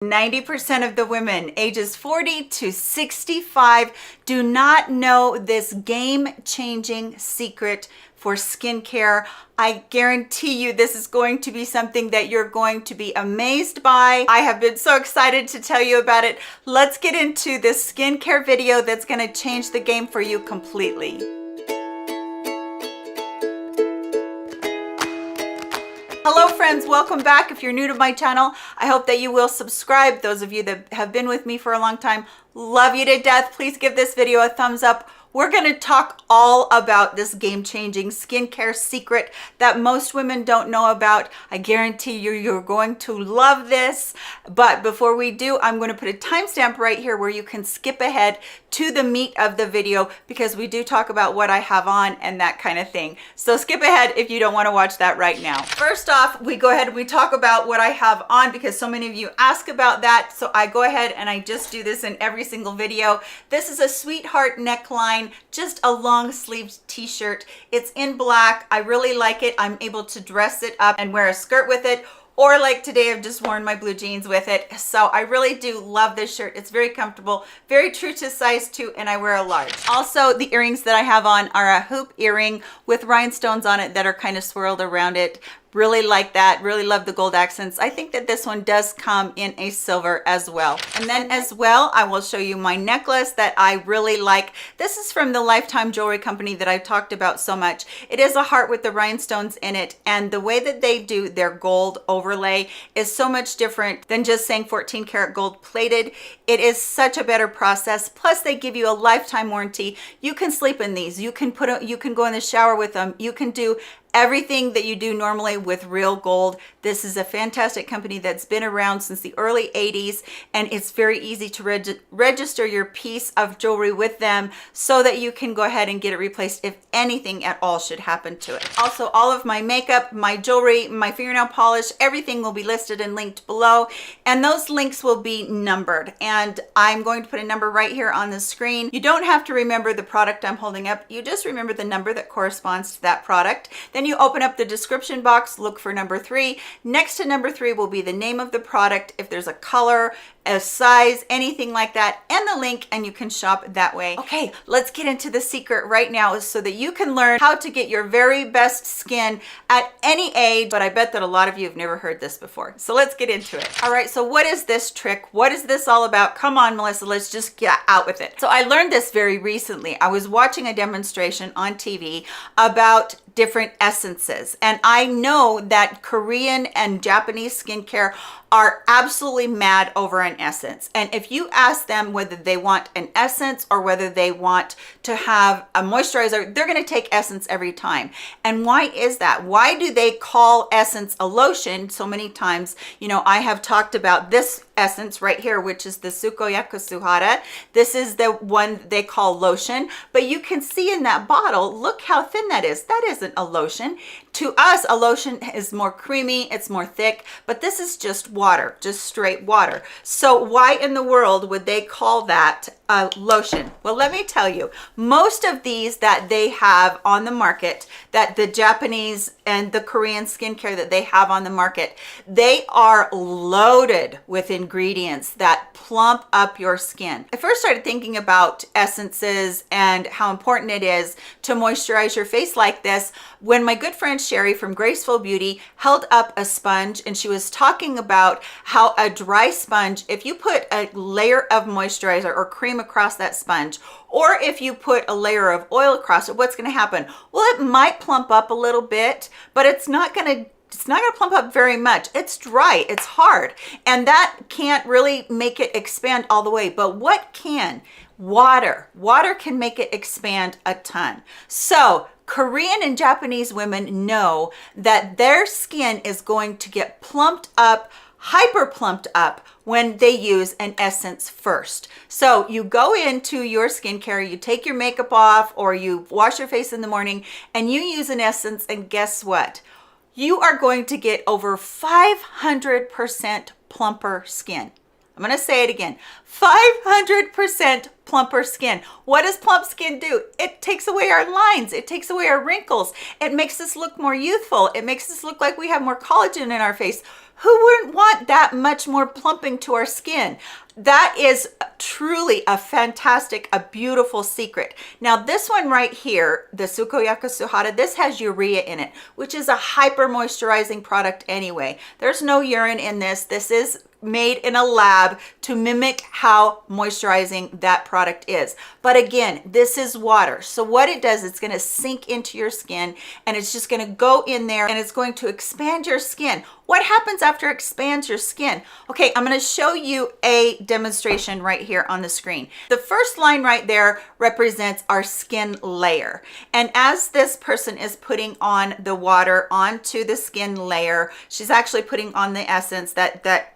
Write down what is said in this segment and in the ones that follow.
90% of the women ages 40 to 65 do not know this game-changing secret for skincare. I guarantee you this is going to be something that you're going to be amazed by. I have been so excited to tell you about it. Let's get into this skincare video that's going to change the game for you completely. Hello friends, welcome back. If you're new to my channel, I hope that you will subscribe. Those of you that have been with me for a long time, love you to death. Please give this video a thumbs up. We're going to talk all about this game-changing skincare secret that most women don't know about. I guarantee you're going to love this. But before we do, I'm going to put a timestamp right here where you can skip ahead to the meat of the video because we do talk about what I have on and that kind of thing. So skip ahead if you don't want to watch that right now. First off, we go ahead and we talk about what I have on because so many of you ask about that. So I go ahead and I just do this in every single video. This is a sweetheart neckline, just a long sleeved t-shirt. It's in black. I really like it. I'm able to dress it up and wear a skirt with it. Or like today, I've just worn my blue jeans with it. So I really do love this shirt. It's very comfortable, very true to size 2, and I wear a large. Also, the earrings that I have on are a hoop earring with rhinestones on it that are kind of swirled around it. Really like that. Really love the gold accents. I think that this one does come in a silver as well. And then as well, I will show you my necklace that I really like. This is from the Lifetime Jewelry Company that I've talked about so much. It is a heart with the rhinestones in it. And the way that they do their gold overlay is so much different than just saying 14 karat gold plated. It is such a better process. Plus they give you a lifetime warranty. You can sleep in these. You can go in the shower with them. You can do everything that you do normally with real gold. This is a fantastic company that's been around since the early 80s, and it's very easy to register your piece of jewelry with them so that you can go ahead and get it replaced if anything at all should happen to it. Also, all of my makeup, my jewelry, my fingernail polish, everything will be listed and linked below, and those links will be numbered. And I'm going to put a number right here on the screen. You don't have to remember the product I'm holding up. You just remember the number that corresponds to that product. Then you open up the description box, look for number 3. Next to number 3 will be the name of the product, if there's a color, a size, anything like that, and the link, and you can shop that way. Okay, let's get into the secret right now so that you can learn how to get your very best skin at any age, but I bet that a lot of you have never heard this before. So let's get into it. All right, so what is this trick? What is this all about? Come on, Melissa, let's just get out with it. So I learned this very recently. I was watching a demonstration on TV about different essences, and I know that Korean and Japanese skincare are absolutely mad over an essence. And if you ask them whether they want an essence or whether they want to have a moisturizer, they're going to take essence every time. And why is that? Why do they call essence a lotion so many times? You know, I have talked about this essence right here, which is the Sukoyakusuhara. This is the one they call lotion, but you can see in that bottle, look how thin that is. That isn't a lotion. To us, a lotion is more creamy, it's more thick, but this is just water, just straight water. So why in the world would they call that a lotion? Well, let me tell you, most of these that they have on the market, that the Japanese and the Korean skincare that they have on the market, they are loaded with ingredients that plump up your skin. I first started thinking about essences and how important it is to moisturize your face like this when my good friend Sherry from Graceful Beauty held up a sponge, and she was talking about how a dry sponge, if you put a layer of moisturizer or cream across that sponge, or if you put a layer of oil across it, what's going to happen? Well, it might plump up a little bit, but it's not going to plump up very much. It's dry, it's hard, and that can't really make it expand all the way. But what can? Water. Water can make it expand a ton. So Korean and Japanese women know that their skin is going to get plumped up, hyper plumped up when they use an essence first. So you go into your skincare, you take your makeup off, or you wash your face in the morning and you use an essence, and guess what? You are going to get over 500% plumper skin. I'm going to say it again, 500% plumper skin. What does plump skin do? It takes away our lines. It takes away our wrinkles. It makes us look more youthful. It makes us look like we have more collagen in our face. Who wouldn't want that much more plumping to our skin? That is truly a fantastic, a beautiful secret. Now this one right here, the Tsukoyaka Suhara, this has urea in it, which is a hyper moisturizing product anyway. There's no urine in this. This is made in a lab to mimic how moisturizing that product is. But again, this is water. So what it does, it's going to sink into your skin and it's just going to go in there and it's going to expand your skin. What happens after it expands your skin? Okay, I'm going to show you a demonstration right here on the screen. The first line right there represents our skin layer. And as this person is putting on the water onto the skin layer, she's actually putting on the essence that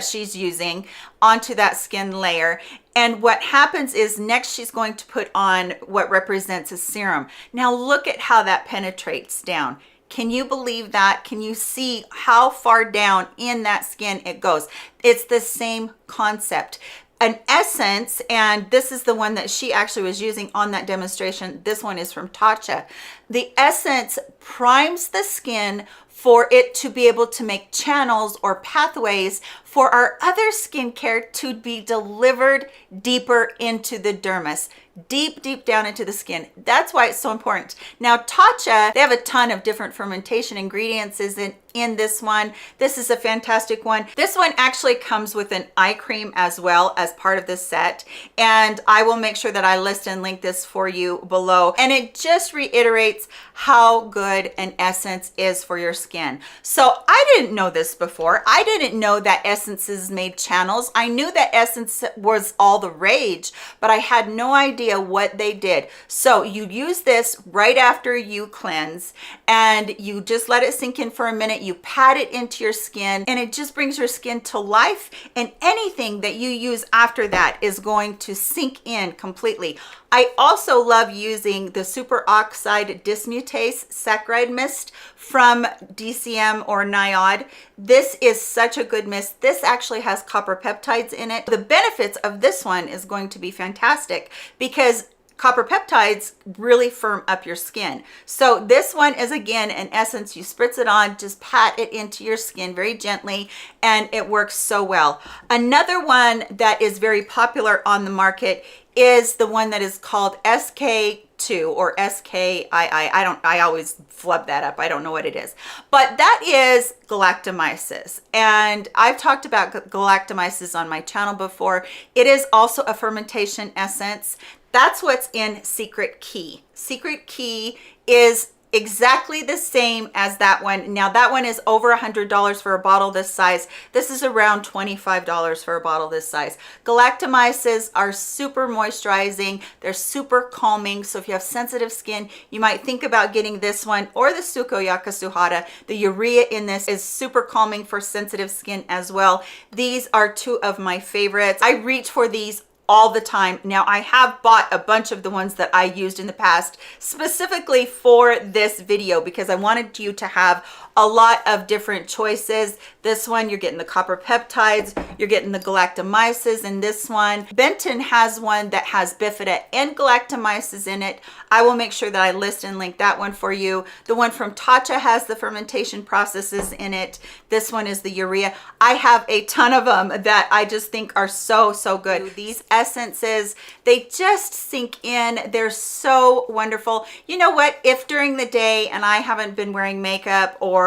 she's using onto that skin layer. And what happens is next she's going to put on what represents a serum. Now look at how that penetrates down. Can you believe that? Can you see how far down in that skin it goes? It's the same concept. An essence, and this is the one that she actually was using on that demonstration. This one is from Tatcha. The essence primes the skin for it to be able to make channels or pathways for our other skincare to be delivered deeper into the dermis, deep down into the skin. That's why it's so important. Now Tatcha, they have a ton of different fermentation ingredients in this one. This is a fantastic one. This one actually comes with an eye cream as well as part of this set, and I will make sure that I list and link this for you below. And it just reiterates how good an essence is for your skin. So I didn't know this before. I didn't know that essences made channels. I knew that essence was all the rage, but I had no idea what they did. So you use this right after you cleanse and you just let it sink in for a minute. You pat it into your skin and it just brings your skin to life, and anything that you use after that is going to sink in completely. I also love using the superoxide dismutase saccharide mist from DCM or NIOD. This is such a good mist. This actually has copper peptides in it. The benefits of this one is going to be fantastic because copper peptides really firm up your skin. So this one is again an essence. You spritz it on, just pat it into your skin very gently, and it works so well. Another one that is very popular on the market is the one that is called SK2 or SKII. I always flub that up. I don't know what it is, but that is galactomyces. And I've talked about galactomyces on my channel before. It is also a fermentation essence. That's what's in Secret Key. Secret Key is exactly the same as that one. Now that one is over $100 for a bottle this size. This is around $25 for a bottle this size. Galactomyces are super moisturizing. They're super calming. So if you have sensitive skin, you might think about getting this one or the Tsukoyaka Suhara. The urea in this is super calming for sensitive skin as well. These are two of my favorites. I reach for these all the time. Now I have bought a bunch of the ones that I used in the past specifically for this video because I wanted you to have a lot of different choices. This one, you're getting the copper peptides, you're getting the galactomyces in this one. Benton has one that has bifida and galactomyces in it. I will make sure that I list and link that one for you. The one from Tatcha has the fermentation processes in it. This one is the urea. I have a ton of them that I just think are so good. These essences, they just sink in. They're so wonderful. You know what? If during the day and I haven't been wearing makeup, or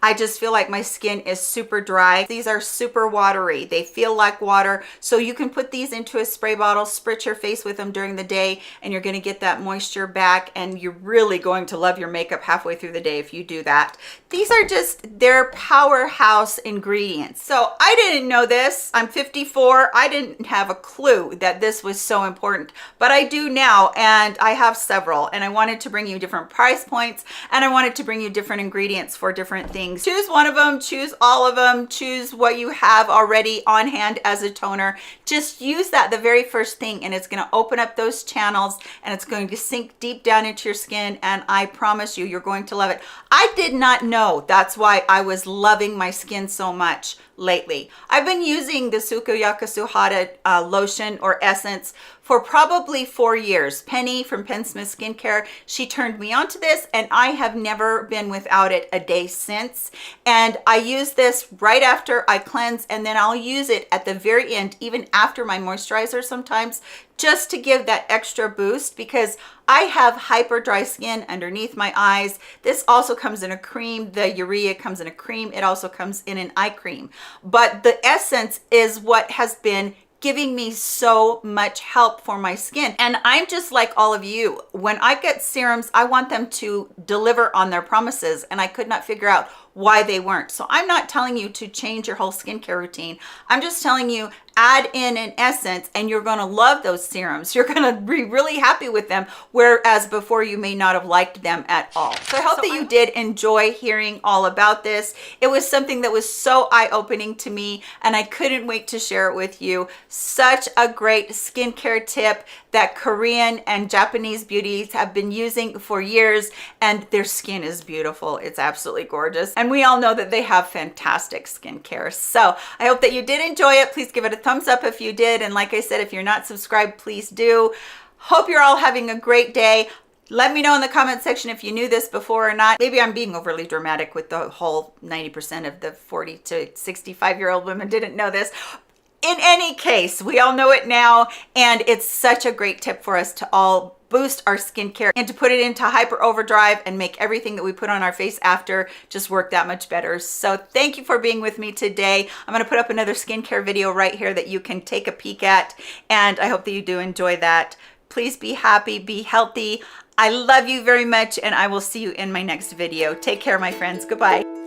I just feel like my skin is super dry, these are super watery. They feel like water. So you can put these into a spray bottle, spritz your face with them during the day, and you're going to get that moisture back, and you're really going to love your makeup halfway through the day if you do that. These are just, they're powerhouse ingredients. So I didn't know this. I'm 54. I didn't have a clue that this was so important, but I do now, and I have several, and I wanted to bring you different price points, and I wanted to bring you different ingredients for different things. Choose one of them, choose all of them, choose what you have already on hand as a toner. Just use that the very first thing, and it's going to open up those channels, and it's going to sink deep down into your skin, and I promise you, you're going to love it. I did not know that's why I was loving my skin so much. lately. I've been using the Sukuyakusuhara lotion or essence for probably 4 years. Penny from Penn Smith Skincare, she turned me onto this, and I have never been without it a day since. And I use this right after I cleanse, and then I'll use it at the very end, even after my moisturizer sometimes, just to give that extra boost, because I have hyper dry skin underneath my eyes. This also comes in a cream. The Urea comes in a cream. It also comes in an eye cream. But the essence is what has been giving me so much help for my skin. And I'm just like all of you. When I get serums, I want them to deliver on their promises, and I could not figure out why they weren't. So I'm not telling you to change your whole skincare routine. I'm just telling you, add in an essence and you're going to love those serums. You're going to be really happy with them, whereas before you may not have liked them at all. So I hope that you did enjoy hearing all about this. It was something that was so eye-opening to me, and I couldn't wait to share it with you. Such a great skincare tip that Korean and Japanese beauties have been using for years, and their skin is beautiful. It's absolutely gorgeous. And we all know that they have fantastic skincare. So I hope that you did enjoy it. Please give it a thumbs up if you did. And like I said, if you're not subscribed, please do. Hope you're all having a great day. Let me know in the comment section if you knew this before or not. Maybe I'm being overly dramatic with the whole 90% of the 40 to 65-year-old women didn't know this. In any case, we all know it now, and it's such a great tip for us to all boost our skincare and to put it into hyper overdrive and make everything that we put on our face after just work that much better. So thank you for being with me today. I'm going to put up another skincare video right here that you can take a peek at, and I hope that you do enjoy that. Please be happy, be healthy. I love you very much, and I will see you in my next video. Take care, my friends. Goodbye.